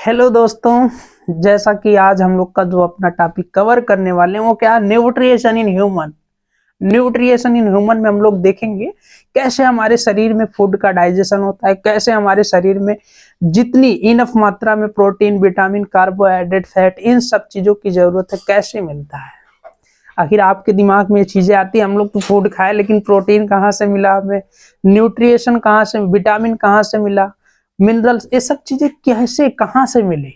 Hello दोस्तों, जैसा कि आज हम लोग का जो अपना टॉपिक कवर करने वाले हैं वो क्या है, न्यूट्रिएशन इन ह्यूमन। न्यूट्रिएशन इन ह्यूमन में हम लोग देखेंगे कैसे हमारे शरीर में फूड का डाइजेशन होता है, कैसे हमारे शरीर में जितनी इनफ मात्रा में प्रोटीन, विटामिन, कार्बोहाइड्रेट, फैट, इन सब चीजों की जरूरत है, कैसे मिलता है। आखिर आपके दिमाग में ये चीजें आती है, हम लोग तो फूड खाए लेकिन प्रोटीन कहाँ से मिला हमें, न्यूट्रिएशन कहाँ से, विटामिन कहाँ से मिला, मिनरल्स, ये सब चीजें कैसे कहाँ से मिले,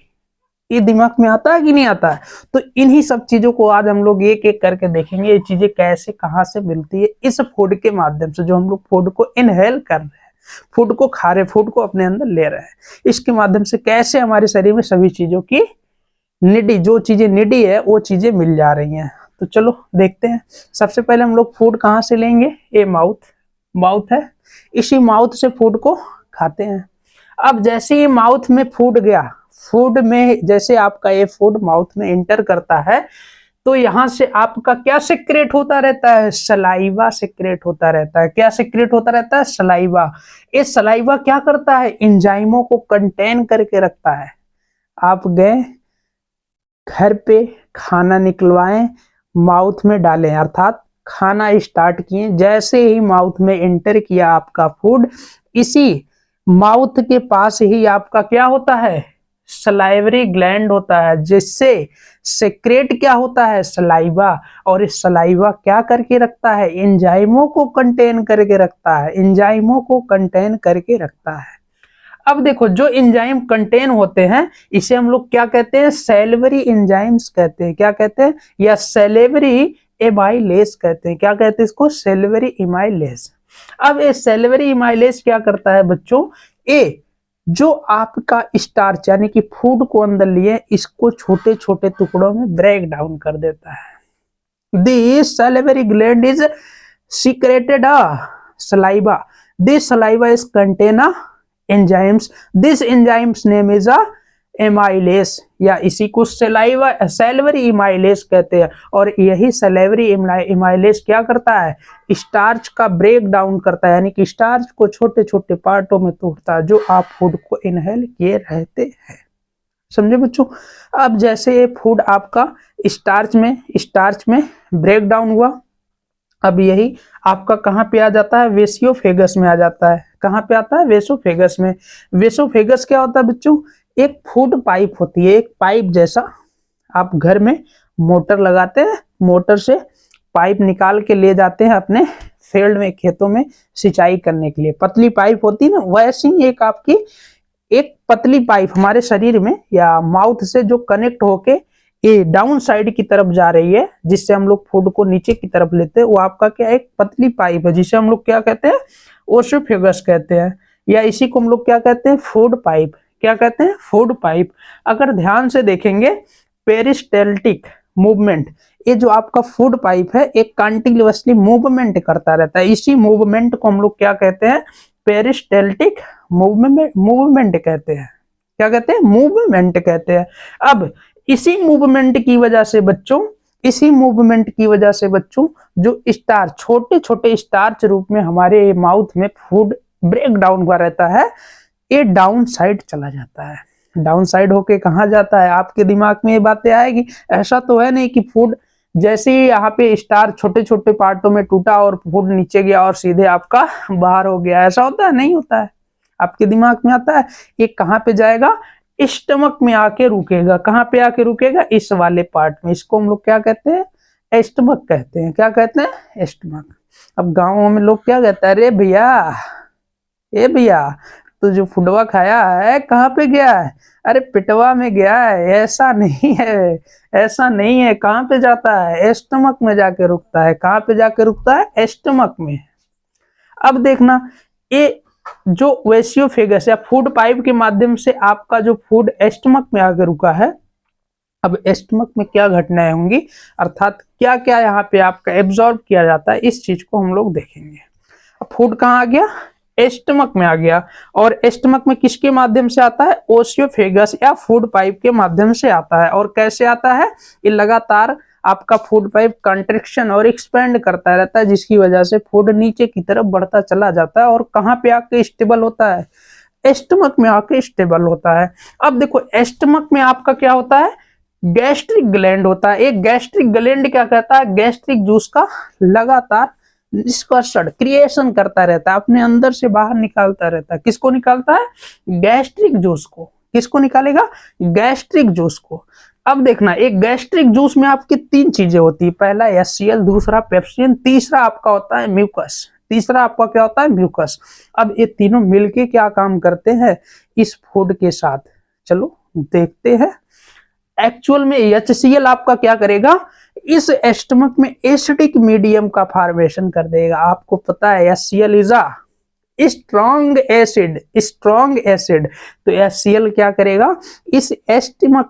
ये दिमाग में आता है कि नहीं आता है। तो इन्हीं सब चीजों को आज हम लोग एक एक करके देखेंगे, ये चीजें कैसे कहाँ से मिलती है इस फूड के माध्यम से, जो हम लोग फूड को इनहेल कर रहे हैं, फूड को खा रहे, फूड को अपने अंदर ले रहे हैं, इसके माध्यम से कैसे हमारे शरीर में सभी चीजों की निडी, जो चीजें निडी है वो चीजें मिल जा रही हैं। तो चलो देखते हैं। सबसे पहले हम लोग फूड कहाँ से लेंगे, ये माउथ है, इसी माउथ से फूड को खाते हैं। अब जैसे ही माउथ में फूड गया, फूड में जैसे आपका ये फूड माउथ में एंटर करता है तो यहां से आपका क्या सिक्रेट होता रहता है, सलाइवा सिक्रेट होता रहता है। क्या सिक्रेट होता रहता है, सलाइवा। ये सलाइवा क्या करता है, एंजाइमों को कंटेन करके रखता है। आप गए घर पे, खाना निकलवाएं, माउथ में डालें, अर्थात खाना स्टार्ट किए, जैसे ही माउथ में एंटर किया आपका फूड, इसी माउथ के पास ही आपका क्या होता है, सलाइवरी ग्लैंड होता है, जिससे सेक्रेट क्या होता है, सलाइवा। और इस सलाइवा क्या करके रखता है, एंजाइमों को कंटेन करके रखता है, एंजाइमों को कंटेन करके रखता है। अब देखो, जो एंजाइम कंटेन होते हैं इसे हम लोग क्या कहते हैं, सेलेवरी एंजाइम्स कहते हैं। क्या कहते हैं, या सेलेवरी एमाइलेज कहते हैं। क्या कहते हैं इसको, सेलेवरी एमाइलेज। अब ये सेलेवरी एमाइलेज क्या करता है बच्चों, ए जो आपका स्टार्च यानी कि फूड को अंदर लिए, इसको छोटे छोटे टुकड़ों में ब्रेक डाउन कर देता है। This salivary gland is secreted a saliva. This saliva is contain a enzymes. This enzymes name is a amylase, या इसी को सलाइवा सेलेवरी इमाइलेस कहते हैं। और यही सेलेवरी इमाइलेस क्या करता है, स्टार्च का ब्रेक डाउन करता है, यानी कि स्टार्च को छोटे छोटे पार्टों में तोड़ता है, जो आप फूड को इनहेल किए रहते हैं। समझे बच्चों। अब जैसे ये फूड आपका स्टार्च में ब्रेक डाउन हुआ, अब यही आपका कहाँ पे आ जाता है, वेसियोफेगस में आ जाता है। कहाँ पे आता है, वेसोफेगस में। वेसोफेगस क्या होता है बच्चों, एक फूड पाइप होती है, एक पाइप जैसा। आप घर में मोटर लगाते हैं, मोटर से पाइप निकाल के ले जाते हैं अपने फील्ड में, खेतों में सिंचाई करने के लिए। पतली पाइप होती है ना, वैसी एक आपकी एक पतली पाइप हमारे शरीर में या माउथ से जो कनेक्ट होके ये डाउन साइड की तरफ जा रही है, जिससे हम लोग फूड को नीचे की तरफ लेते हैं, वो आपका क्या एक पतली पाइप है, जिसे हम लोग क्या कहते हैं, ओसोफेगस कहते हैं, या इसी को हम लोग क्या कहते हैं, फूड पाइप। क्या कहते हैं, फूड पाइप। अगर ध्यान से देखेंगे, पेरिस्टेल्टिक मूवमेंट, ये जो आपका फूड पाइप है एक कंटिन्यूअसली मूवमेंट करता रहता है। इसी मूवमेंट को हम लोग क्या कहते हैं, पेरिस्टेल्टिक मूवमेंट कहते हैं। क्या कहते हैं, मूवमेंट कहते हैं। अब इसी मूवमेंट की वजह से बच्चों जो स्टार्च, छोटे छोटे स्टार्च रूप में हमारे माउथ में फूड ब्रेक डाउन हुआ रहता है, ये डाउन साइड चला जाता है। डाउन साइड होके कहाँ जाता है, आपके दिमाग में ये बातें आएगी। ऐसा तो है नहीं कि फूड जैसे ही यहाँ पे स्टार्च छोटे छोटे पार्टों में टूटा और फूड नीचे गया और सीधे आपका बाहर हो गया, ऐसा होता है, नहीं होता है। आपके दिमाग में आता है, ये कहाँ पे जाएगा, स्टमक में आके रुकेगा। कहाँ पे आके रुकेगा, इस वाले पार्ट में। इसको हम लोग क्या कहते हैं, एस्टमक कहते हैं। क्या कहते हैं, एस्टमक। अब गाँवों में लोग क्या कहते हैं, अरे भैया, ए भैया, तो जो फुडवा खाया है कहाँ पे गया है, अरे पिटवा में गया है। ऐसा नहीं है, ऐसा नहीं है। कहाँ पे जाता है, एस्टमक में जाके रुकता है। कहाँ पे जाके रुकता है, एस्टमक में। अब देखना, ये जो वेसियोफेगस या फूड पाइप के माध्यम से आपका जो फूड एस्टमक में आकर रुका है, अब एस्टमक में क्या घटनाएं होंगी, अर्थात क्या क्या यहाँ पे आपका एब्जॉर्ब किया जाता है, इस चीज को हम लोग देखेंगे। अब फूड कहाँ आ गया, एस्टमक में आ गया। और एस्टमक में किसके माध्यम से आता है, ओसियोफेगस या फूड पाइप के माध्यम से आता है। और कैसे आता है, ये लगातार आपका फूड पाइप कंट्रैक्शन और एक्सपेंड करता रहता है, जिसकी वजह से फूड नीचे की तरफ बढ़ता चला जाता है और कहाँ पे आके स्टेबल होता है, एस्टमक में आके स्टेबल होता है। अब देखो एस्टमक में आपका क्या होता है, गैस्ट्रिक ग्लैंड होता है। एक गैस्ट्रिक ग्लैंड क्या कहता है, गैस्ट्रिक जूस का लगातार निष्कर्षण क्रिएशन करता रहता है, अपने अंदर से बाहर निकालता रहता है। किसको निकालता है, गैस्ट्रिक जूस को। किसको निकालेगा, गैस्ट्रिक जूस को। अब देखना, एक गैस्ट्रिक जूस में आपकी 3 चीजें होती है, पहला HCl, दूसरा पेप्सिन, तीसरा आपका होता है म्यूकस। तीसरा आपका क्या होता है, म्यूकस। अब ये तीनों मिलके क्या काम करते हैं इस फूड के साथ, चलो देखते हैं। एक्चुअल में HCl आपका क्या करेगा, इस एस्टमक में एसिडिक मीडियम का फॉर्मेशन कर देगा। आपको पता है HCl is a strong acid, strong acid. तो HCl क्या करेगा, इस एस्टमक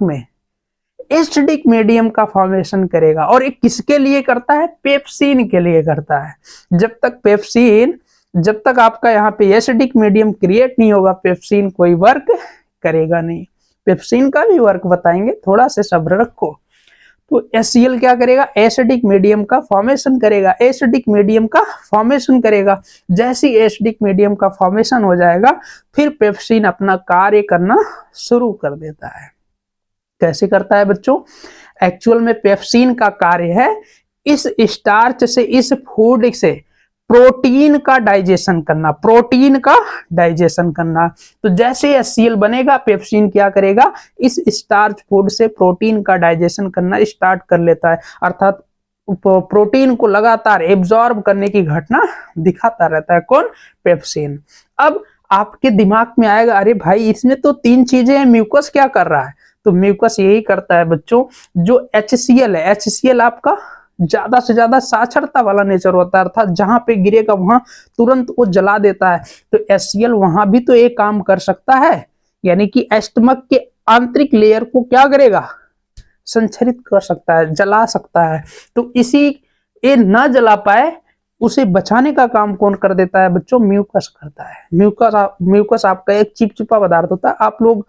में एसिडिक मीडियम का फॉर्मेशन करेगा। और ये किसके लिए करता है, पेप्सिन के लिए करता है। जब तक आपका यहाँ पे एसिडिक मीडियम क्रिएट नहीं होगा, पेप्सिन कोई वर्क करेगा नहीं। पेप्सिन का भी वर्क बताएंगे, थोड़ा से सब्र रखो। तो HCl क्या करेगा, एसिडिक मीडियम का फॉर्मेशन करेगा। एसिडिक मीडियम का फॉर्मेशन करेगा, जैसे एसिडिक मीडियम का फॉर्मेशन हो जाएगा, फिर पेप्सिन अपना कार्य करना शुरू कर देता है। कैसे करता है बच्चों, एक्चुअल में पेप्सिन का कार्य है इस स्टार्च से, इस फूड से प्रोटीन का डाइजेशन करना, प्रोटीन का डाइजेशन करना। तो जैसे HCl बनेगा, पेप्सिन क्या करेगा, इस स्टार्च फूड से प्रोटीन का डाइजेशन करना स्टार्ट कर लेता है, अर्थात प्रोटीन को लगातार एब्जॉर्ब करने की घटना दिखाता रहता है। कौन, पेप्सिन। अब आपके दिमाग में आएगा, अरे भाई इसमें तो 3 चीजें हैं, म्यूकस क्या कर रहा है। तो म्यूकस यही करता है बच्चों, जो HCl है, HCl आपका ज्यादा से ज्यादा साक्षरता वाला नेचर होता है, अर्थात जहां पे गिरेगा वहां तुरंत वो जला देता है। तो HCl वहां भी तो एक काम कर सकता है, यानी कि एस्टमक के आंतरिक लेयर को क्या करेगा, संचरित कर सकता है, जला सकता है। तो इसी ये न जला पाए उसे बचाने का काम कौन कर देता है बच्चों, म्यूकस करता है। म्यूकस आपका एक चिपचिपा पदार्थ होता है, आप लोग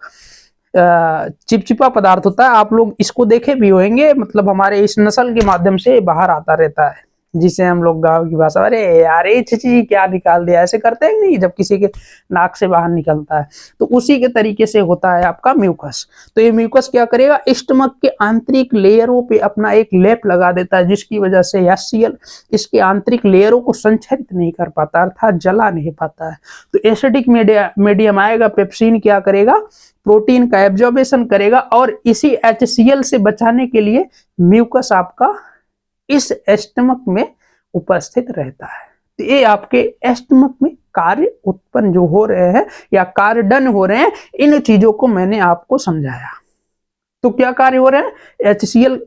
चिपचिपा पदार्थ होता है, आप लोग इसको देखे भी होंगे, मतलब हमारे इस नस्ल के माध्यम से बाहर आता रहता है, जिसे हम लोग गांव की भाषा, अरे यार ये चीची क्या निकाल दिया, ऐसे करते हैं नहीं, जब किसी के नाक से बाहर निकलता है। तो उसी के तरीके से होता है आपका म्यूकस। तो ये म्यूकस क्या करेगा, स्टमक के आंतरिक लेयरों पे अपना एक लेप लगा देता है, जिसकी वजह से HCl इसके आंतरिक लेयरों को संचरित नहीं कर पाता, अर्थात जला नहीं पाता है। तो एसिडिक मीडियम आएगा, पेप्सिन क्या करेगा, प्रोटीन का एब्जॉर्बेशन करेगा, और इसी HCl से बचाने के लिए म्यूकस आपका इस एस्टमक में उपस्थित रहता है। तो ये आपके एस्टमक में कार्य उत्पन्न जो हो रहे हैं या कार्य डन हो रहे हैं, इन चीजों को मैंने आपको समझाया। तो क्या कार्य हो रहे हैं, HCl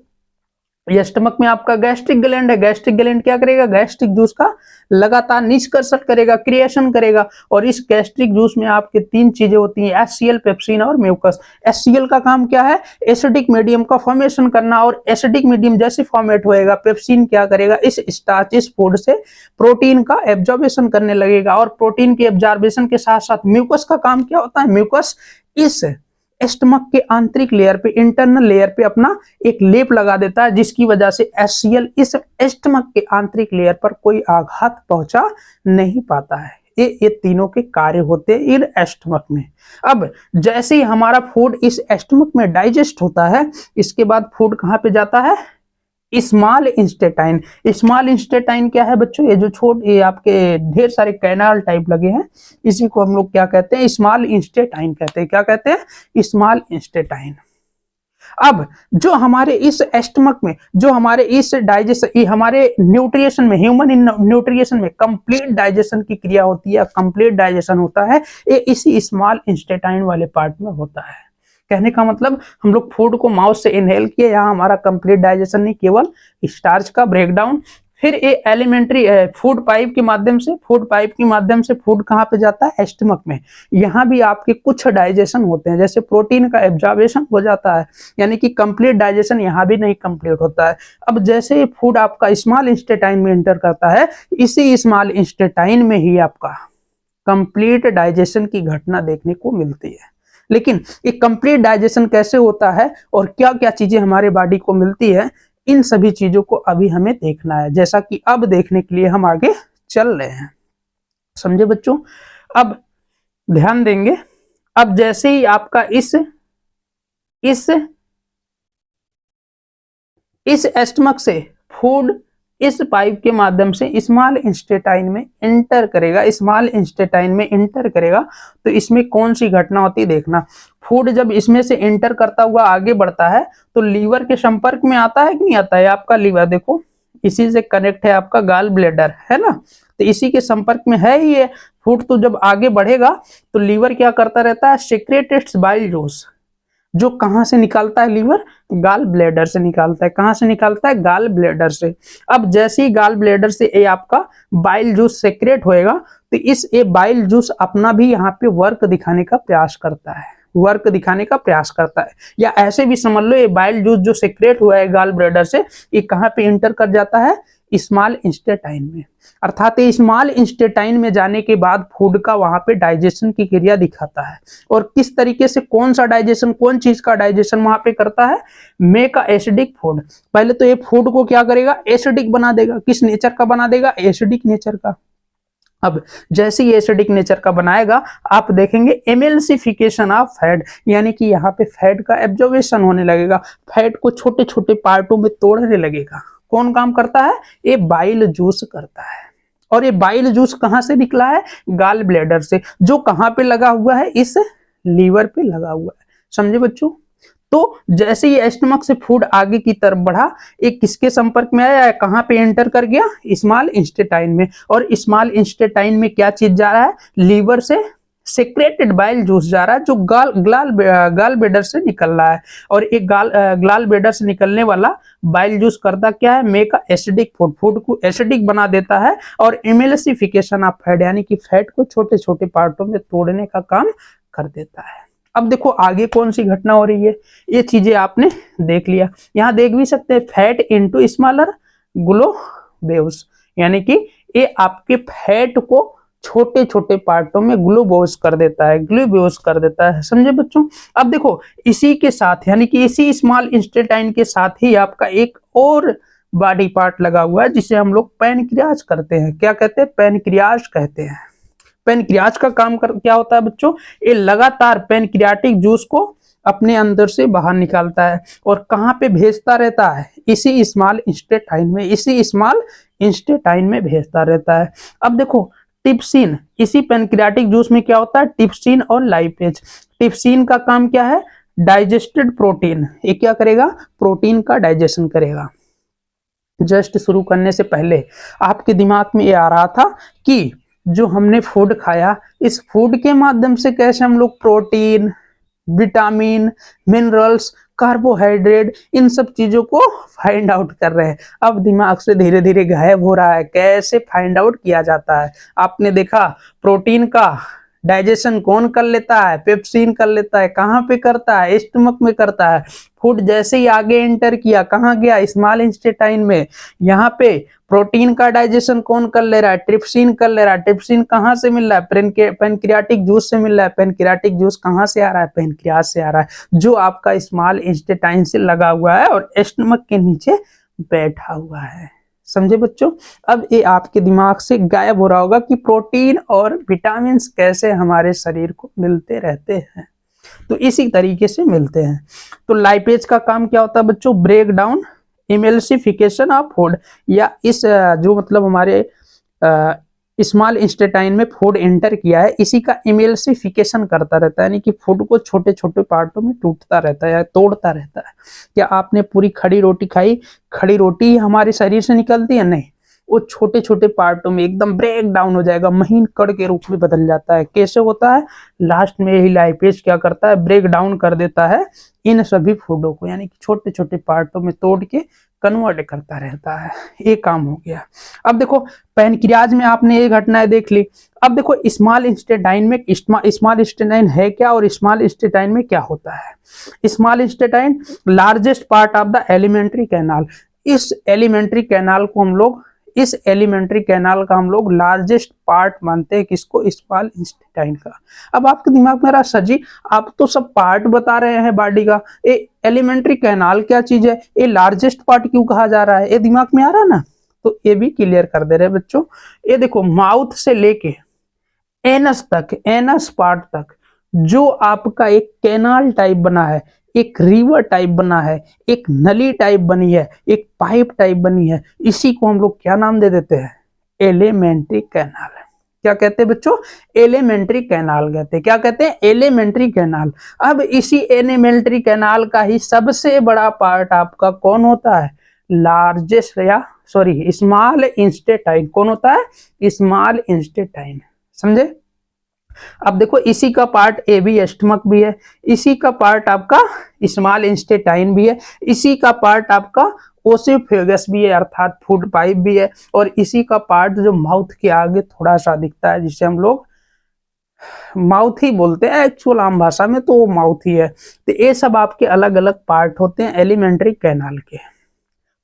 एस्टमक में आपका गैस्ट्रिक ग्लैंड है, गैस्ट्रिक ग्लैंड क्या करेगा, गैस्ट्रिक जूस का लगातार निष्कर्षण करेगा, क्रिएशन करेगा। और इस गैस्ट्रिक जूस में आपके 3 चीजें होती हैं, HCl, पेप्सिन और म्यूकस। HCl का काम क्या है, एसिडिक मीडियम का फॉर्मेशन करना, और एसिडिक मीडियम जैसे फॉर्मेट होएगा, पेप्सिन क्या करेगा, इस स्टार्च, इस फूड से प्रोटीन का एब्जॉर्बेशन करने लगेगा। और प्रोटीन के एब्जॉर्बेशन के साथ साथ म्यूकस का काम क्या होता है, म्यूकस इस एस्टमक के आंतरिक लेयर पे, इंटरनल लेयर पे अपना एक लेप लगा देता है, जिसकी वजह से HCl इस एस्टमक के आंतरिक लेयर पर कोई आघात पहुंचा नहीं पाता है। ये तीनों के कार्य होते हैं इन एस्टमक में। अब जैसे ही हमारा फूड इस एस्टमक में डाइजेस्ट होता है, इसके बाद फूड कहाँ पे जाता है, स्मॉल इंस्टेटाइन। स्मॉल इंस्टेटाइन क्या है बच्चों, ये जो ये आपके ढेर सारे कैनाल टाइप लगे हैं, इसी को हम लोग क्या कहते हैं, स्मॉल इंस्टेटाइन कहते हैं। क्या कहते हैं, स्मॉल इंस्टेटाइन। अब जो हमारे इस एस्टमक में, जो हमारे इस डाइजेशन, हमारे न्यूट्रिएशन में, ह्यूमन न्यूट्रिएशन में कंप्लीट डाइजेशन की क्रिया होती है, कंप्लीट डाइजेशन होता है, ये इसी स्मॉल इंस्टेटाइन वाले पार्ट में होता है। कहने का मतलब, हम लोग फूड को माउथ से इनहेल किए, यहाँ हमारा कंप्लीट डाइजेशन नहीं, केवल स्टार्च का ब्रेकडाउन। फिर ये एलिमेंट्री फूड पाइप के माध्यम से फूड कहाँ पे जाता है, एस्टमक में। यहाँ भी आपके कुछ डाइजेशन होते हैं, जैसे प्रोटीन का एब्जॉर्बेशन हो जाता है, यानी कि कंप्लीट डाइजेशन यहाँ भी नहीं कंप्लीट होता है। अब जैसे फूड आपका स्मॉल इंस्टेटाइन में एंटर करता है, इसी स्मॉल इंस्टेटाइन में ही आपका कंप्लीट डाइजेशन की घटना देखने को मिलती है। लेकिन ये कंप्लीट डाइजेशन कैसे होता है और क्या क्या चीजें हमारे बॉडी को मिलती है, इन सभी चीजों को अभी हमें देखना है, जैसा कि अब देखने के लिए हम आगे चल रहे हैं। समझे बच्चों। अब ध्यान देंगे। अब जैसे ही आपका इस एस्टमक से फूड इस पाइप के माध्यम से स्मॉल इंस्टेटाइन में एंटर करेगा, स्मॉल इंस्टेटाइन में एंटर करेगा, तो इसमें कौन सी घटना होती है देखना। फूड जब इसमें से एंटर करता हुआ आगे बढ़ता है तो लीवर के संपर्क में आता है कि नहीं आता है। आपका लीवर देखो इसी से कनेक्ट है, आपका गाल ब्लेडर है ना, तो इसी के संपर्क में है ही ये फूड। तो जब आगे बढ़ेगा तो लीवर क्या करता रहता है, सेक्रेटेड्स बाइल जूस, जो कहां से निकालता है लीवर, गाल ब्लेडर से निकालता है। कहां से निकालता है, गाल ब्लेडर से। अब जैसे ही गाल ब्लेडर से ये आपका बाइल जूस सेक्रेट होएगा तो इस ये बाइल जूस अपना भी यहाँ पे वर्क दिखाने का प्रयास करता है, वर्क दिखाने का प्रयास करता है। या ऐसे भी समझ लो ये बाइल जूस जो सेक्रेट हुआ है गाल ब्लेडर से, ये कहां पे इंटर कर जाता है, स्मॉल इंस्टेटाइन में। अर्थात स्मॉल इंस्टेटाइन में जाने के बाद फूड का वहां पे डाइजेशन की क्रिया दिखाता है। और किस तरीके से, कौन सा डाइजेशन, कौन चीज का डाइजेशन वहां पे करता है, मेक अ एसिडिक फूड। पहले तो ये फूड को क्या करेगा, एसिडिक बना देगा। किस नेचर का बना देगा, एसिडिक नेचर का। अब जैसे ही एसिडिक नेचर का बनाएगा आप देखेंगे एमल्सिफिकेशन ऑफ फैट, यानी कि यहाँ पे फैट का एब्जॉर्बेशन होने लगेगा, फैट को छोटे छोटे पार्टों में तोड़ने लगेगा। कौन काम करता है, ये बाइल जूस करता है। और ये बाइल जूस कहां से निकला है, गाल ब्लैडर से, जो कहां पे लगा हुआ है, इस लीवर पे लगा हुआ है। समझे बच्चों। तो जैसे ही एस्टमक से फूड आगे की तरफ बढ़ा, एक किसके संपर्क में आया, कहां पे एंटर कर गया, स्मॉल इंस्टेटाइन में। और स्मॉल इंस्टेटाइन में क्या चीज जा रहा है, लीवर से सेक्रेटेड बाइल जूस जा रहा है, जो गाल ब्लैडर से निकल रहा है। और एक गाल ब्लैडर से निकलने वाला बाइल जूस करता क्या है, मेक एसिडिक फूड, फूड को एसिडिक बना देता है। और एमल्सिफिकेशन ऑफ फैट, यानी कि फैट को छोटे छोटे पार्टों में तोड़ने का काम कर देता है। अब देखो आगे कौन सी घटना हो रही है, ये चीजें आपने देख लिया। यहां देख भी सकते हैं फैट इनटू स्मॉलर ग्लोब्यूल्स, यानी कि ये आपके फैट को छोटे छोटे पार्टों में ग्लोब्यूल्स कर देता है, ग्लोब्यूल्स कर देता है। समझे बच्चों। अब देखो इसी के साथ, यानी कि इसी स्मॉल इंस्टेटाइन के साथ ही आपका एक और बॉडी पार्ट लगा हुआ है जिसे हम लोग पैनक्रियाज करते हैं। क्या कहते हैं, पैनक्रियाज कहते हैं। पैनक्रियाज का काम क्या होता है बच्चों, ये लगातार पैनक्रियाटिक जूस को अपने अंदर से बाहर निकालता है और कहां पे भेजता रहता है, इसी स्मॉल इंस्टेटाइन में, इसी स्मॉल इंस्टेटाइन में भेजता रहता है। अब देखो टिप्सिन, इसी पैनक्रियाटिक जूस में क्या होता है, टिप्सिन और लाइपेज। टिप्सिन का काम क्या है, डाइजेस्टेड प्रोटीन, ये क्या करेगा, प्रोटीन का डाइजेशन करेगा। जस्ट शुरू करने से पहले आपके दिमाग में ये आ रहा था कि जो हमने फूड खाया, इस फूड के माध्यम से कैसे हम लोग प्रोटीन, विटामिन, मिनरल्स, कार्बोहाइड्रेट, इन सब चीजों को फाइंड आउट कर रहे हैं। अब दिमाग से धीरे धीरे गायब हो रहा है, कैसे फाइंड आउट किया जाता है। आपने देखा प्रोटीन का डाइजेशन कौन कर लेता है, पेप्सिन कर लेता है। कहां पे करता है, स्टमक में करता है। फूड जैसे ही आगे एंटर किया, कहां गया, स्मॉल इंस्टेटाइन में। यहाँ पे प्रोटीन का डाइजेशन कौन कर ले रहा है, ट्रिप्सिन कर ले रहा है। ट्रिप्सिन कहां से मिल रहा है, पैनक्रियाटिक जूस से मिल रहा है। पैनक्रियाटिक जूस कहां से आ रहा है, पैनक्रियाज से आ रहा है, जो आपका स्मॉल इंस्टेटाइन से लगा हुआ है और स्टमक के नीचे बैठा हुआ है। समझे बच्चों। अब ये आपके दिमाग से गायब हो रहा होगा कि प्रोटीन और विटामिन कैसे हमारे शरीर को मिलते रहते हैं, तो इसी तरीके से मिलते हैं। तो लाइपेज का काम क्या होता है बच्चों, break down emulsification of food, या इस जो मतलब हमारे स्मॉल इंस्टेटाइन में फूड एंटर किया है, इसी का इमल्सिफिकेशन करता रहता है, यानी कि फूड को छोटे छोटे पार्टों में टूटता रहता है या तोड़ता रहता है। क्या आपने पूरी खड़ी रोटी खाई, खड़ी रोटी हमारे शरीर से निकलती है, नहीं, वो छोटे छोटे पार्टों में एकदम ब्रेक डाउन हो जाएगा, महीन कण के रूप में बदल जाता है। कैसे होता है, लास्ट में ही लाइपेज क्या करता है, ब्रेक डाउन कर देता है इन सभी फूडों को, यानी कि छोटे छोटे पार्टों में तोड़ के कन्वर्ट करता रहता है। ये काम हो गया। अब देखो पैनक्रियाज में आपने ये घटनाएं देख ली। अब देखो स्मॉल इंस्टेटाइन में, स्मॉल इंस्टेटाइन है क्या और स्मॉल इंस्टेटाइन में क्या होता है। Small intestine largest part of the alimentary canal, इस एलिमेंट्री कैनाल को हम लोग, इस एलिमेंट्री कैनाल का हम लोग लार्जेस्ट पार्ट मानते हैं, किसको, स्मॉल इंस्टेटाइन का। अब आपके दिमाग में रहा सर जी आप तो सब पार्ट बता रहे हैं बॉडी का, ये एलिमेंट्री कैनाल क्या चीज है, ये लार्जेस्ट पार्ट क्यों कहा जा रहा है, ये दिमाग में आ रहा है ना, तो ये भी क्लियर कर दे रहे हैं बच्चों। ये देखो माउथ से लेके एनस तक, एनस पार्ट तक जो आपका एक कैनाल टाइप बना है, एक रिवर टाइप बना है, एक नली टाइप बनी है, एक पाइप टाइप बनी है, इसी को हम लोग क्या नाम दे देते हैं? Alimentary canal. क्या कहते हैं बच्चों? एलिमेंट्री कैनाल कहते हैं। क्या कहते हैं? Alimentary canal. अब इसी एलिमेंट्री कैनाल का ही सबसे बड़ा पार्ट आपका कौन होता है? लार्जेस्ट या सॉरी स्मॉल इंस्टेटाइन। कौन होता है? स्मॉल इंस्टेटाइन। समझे? अब देखो इसी का पार्ट ए बी एस्टमक भी है, इसी का पार्ट आपका स्मॉल इंस्टेटाइन भी है, इसी का पार्ट आपका ओसिफेगस भी है अर्थात फूड पाइप भी है, और इसी का पार्ट जो माउथ के आगे थोड़ा सा दिखता है जिसे हम लोग माउथ ही बोलते हैं एक्चुअल आम भाषा में, तो वो माउथ ही है। तो ये सब आपके अलग अलग पार्ट होते हैं एलिमेंट्री कैनाल के।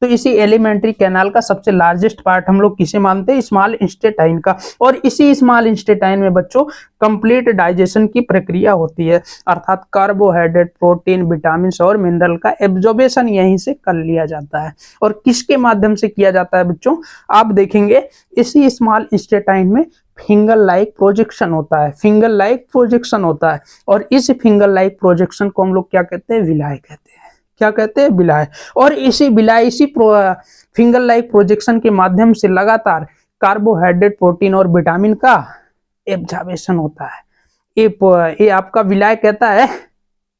तो इसी एलिमेंट्री कैनाल का सबसे लार्जेस्ट पार्ट हम लोग किसे मानते हैं? स्मॉल इंस्टेटाइन का। और इसी स्मॉल इंस्टेटाइन में बच्चों कंप्लीट डाइजेशन की प्रक्रिया होती है, अर्थात कार्बोहाइड्रेट, प्रोटीन, विटामिन और मिनरल का एब्जॉर्बेशन यहीं से कर लिया जाता है। और किसके माध्यम से किया जाता है बच्चों? आप देखेंगे इसी स्मॉल इंस्टेटाइन में फिंगर लाइक प्रोजेक्शन होता है, फिंगर लाइक प्रोजेक्शन होता है। और इस फिंगर लाइक प्रोजेक्शन को हम लोग क्या कहते हैं? विलाय कहते हैं। क्या कहते हैं? विलाय। और इसी विलाय, इसी फिंगर लाइक प्रोजेक्शन के माध्यम से लगातार कार्बोहाइड्रेट, प्रोटीन और विटामिन का एब्जॉर्बेशन होता है। ये आपका विलाय कहता है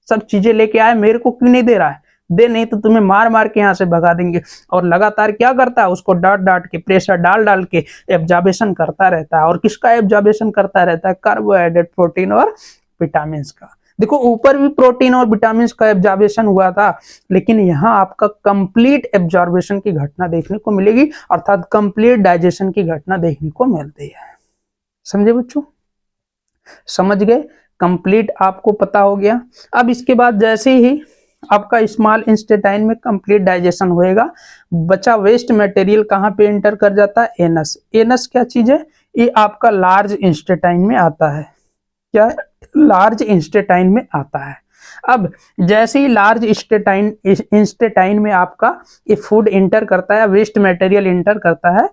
सब चीजें लेके आए, मेरे को क्यों नहीं दे रहा है? दे, नहीं तो तुम्हें मार मार के यहाँ से भगा देंगे। और लगातार क्या करता है? उसको डांट डांट के, प्रेशर डाल डाल के एब्जॉर्बेशन करता रहता है। और किसका एब्जॉर्बेशन करता रहता है? कार्बोहाइड्रेट, प्रोटीन और विटामिन का। देखो ऊपर भी प्रोटीन और विटामिन का एब्जॉर्बेशन हुआ था, लेकिन यहाँ आपका कंप्लीट एब्जॉर्बेशन की घटना देखने को मिलेगी, अर्थात कंप्लीट डाइजेशन की घटना देखने को मिलती है। समझे बच्चों? समझ गए? कंप्लीट आपको पता हो गया। अब इसके बाद जैसे ही आपका स्मॉल इंस्टेटाइन में कंप्लीट डाइजेशन होएगा, बचा वेस्ट मटेरियल कहाँ पे एंटर कर जाता है? एनस। एनस क्या चीज है? ये आपका लार्ज इंस्टेटाइन में आता है। क्या? लार्ज इंस्टेटाइन में आता है। अब जैसे ही लार्ज इंस्टेटाइन में आपका ये फूड इंटर करता है, वेस्ट मटेरियल इंटर करता है,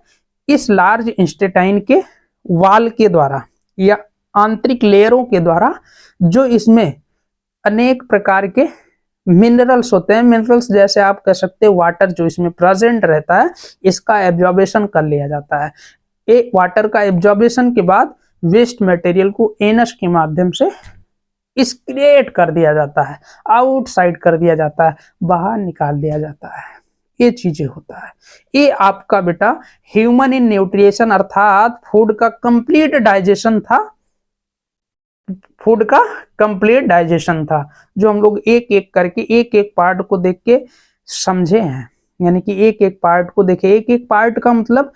इस लार्ज इंस्टेटाइन के वाल के द्वारा या आंतरिक लेयरों के द्वारा जो इसमें अनेक प्रकार के मिनरल्स होते हैं, मिनरल्स जैसे आप कह सकते हैं वाटर जो इसमें प्रेजेंट रहता है, इसका एब्जॉर्बेशन कर लिया जाता है। एक वाटर का एब्जॉर्बेशन के बाद वेस्ट मटेरियल को एनस के माध्यम से एक्सक्रीट कर दिया जाता है, आउटसाइड कर दिया जाता है, बाहर निकाल दिया जाता है। ये चीजें होता है। ये आपका बेटा ह्यूमन इन न्यूट्रिएशन अर्थात फूड का कंप्लीट डाइजेशन था, फूड का कंप्लीट डाइजेशन था, जो हम लोग एक एक करके एक एक पार्ट को देख के समझे हैं। यानी कि एक एक पार्ट को देखे, एक एक पार्ट का मतलब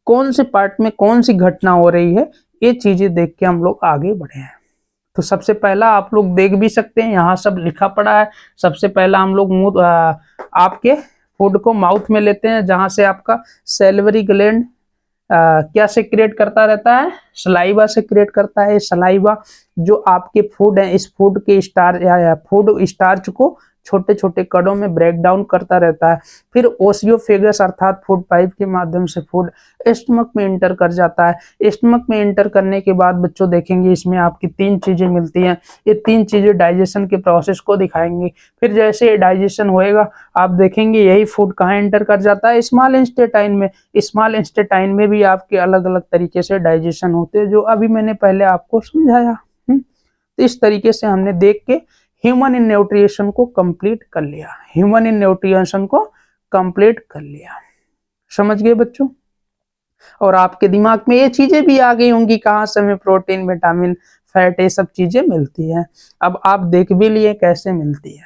कौन से पार्ट में कौन सी घटना हो रही है, ये चीजें देख के हम लोग आगे बढ़े हैं। तो सबसे पहला आप लोग देख भी सकते हैं, यहाँ सब लिखा पड़ा है। सबसे पहला हम लोग मुंह आपके फूड को माउथ में लेते हैं, जहां से आपका सेलिवरी ग्लैंड क्या सेक्रेट करता रहता है? सलाइवा सेक्रेट करता है। सलाइवा जो आपके फूड है, इस फूड के स्टार्च या फूड स्टार्च को छोटे छोटे कणों में ब्रेक डाउन करता रहता है। फिर ओसियोफेगस अर्थात फूड पाइप के माध्यम से फूड स्टमक में इंटर कर जाता है। स्टमक में इंटर करने के बाद बच्चों देखेंगे इसमें आपकी तीन चीजें मिलती हैं। ये तीन चीजें डाइजेशन के प्रोसेस को दिखाएंगी। फिर जैसे डाइजेशन होएगा आप देखेंगे यही फूड कहाँ इंटर कर जाता है? स्मॉल इंस्टेटाइन में। स्मॉल इंस्टेटाइन में भी आपके अलग अलग तरीके से डाइजेशन होते हैं, जो अभी मैंने पहले आपको समझाया। तो इस तरीके से हमने देख के ह्यूमन इन न्यूट्रिएशन को कंप्लीट कर लिया, ह्यूमन इन न्यूट्रिएशन को कंप्लीट कर लिया। समझ गए बच्चों? और आपके दिमाग में ये चीजें भी आ गई होंगी कहाँ से हमें प्रोटीन, विटामिन, फैट ये सब चीजें मिलती हैं। अब आप देख भी लिए कैसे मिलती है।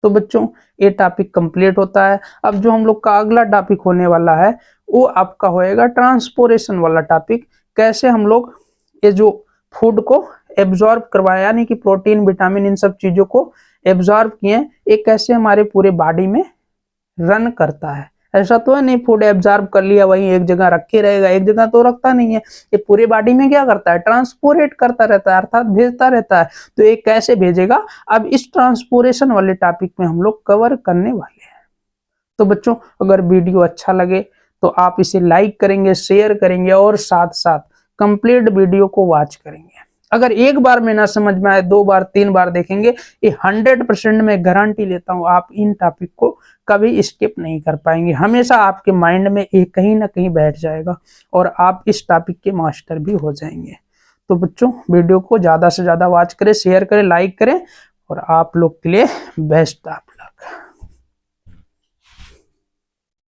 तो बच्चों ये टॉपिक कंप्लीट होता है। अब जो हम लोग का अगला टॉपिक होने वाला है वो आपका होएगा ट्रांसपोर्टेशन वाला टॉपिक। कैसे हम लोग ये जो फूड को एब्जॉर्ब करवाया, यानी कि प्रोटीन, विटामिन, इन सब चीजों को एब्जॉर्ब किए, ये कैसे हमारे पूरे बॉडी में रन करता है। ऐसा तो है नहीं फूड एब्जॉर्ब कर लिया वहीं एक जगह रखे रहेगा, एक जगह तो रखता नहीं है। ये पूरे बॉडी में क्या करता है? ट्रांसपोर्ट करता रहता है, अर्थात भेजता रहता है। तो ये कैसे भेजेगा, अब इस ट्रांसपोर्टेशन वाले टॉपिक में हम लोग कवर करने वाले हैं। तो बच्चों अगर वीडियो अच्छा लगे तो आप इसे लाइक करेंगे, शेयर करेंगे और साथ साथ कंप्लीट वीडियो को वॉच करेंगे। अगर एक बार में ना समझ में आए, 2 बार 3 बार देखेंगे, ये 100% मैं गारंटी लेता हूं आप इन टॉपिक को कभी स्किप नहीं कर पाएंगे। हमेशा आपके माइंड में एक कहीं ना कहीं बैठ जाएगा और आप इस टॉपिक के मास्टर भी हो जाएंगे। तो बच्चों वीडियो को ज्यादा से ज्यादा वॉच करें, शेयर करें, लाइक करें और आप लोग के लिए बेस्ट टॉपिक।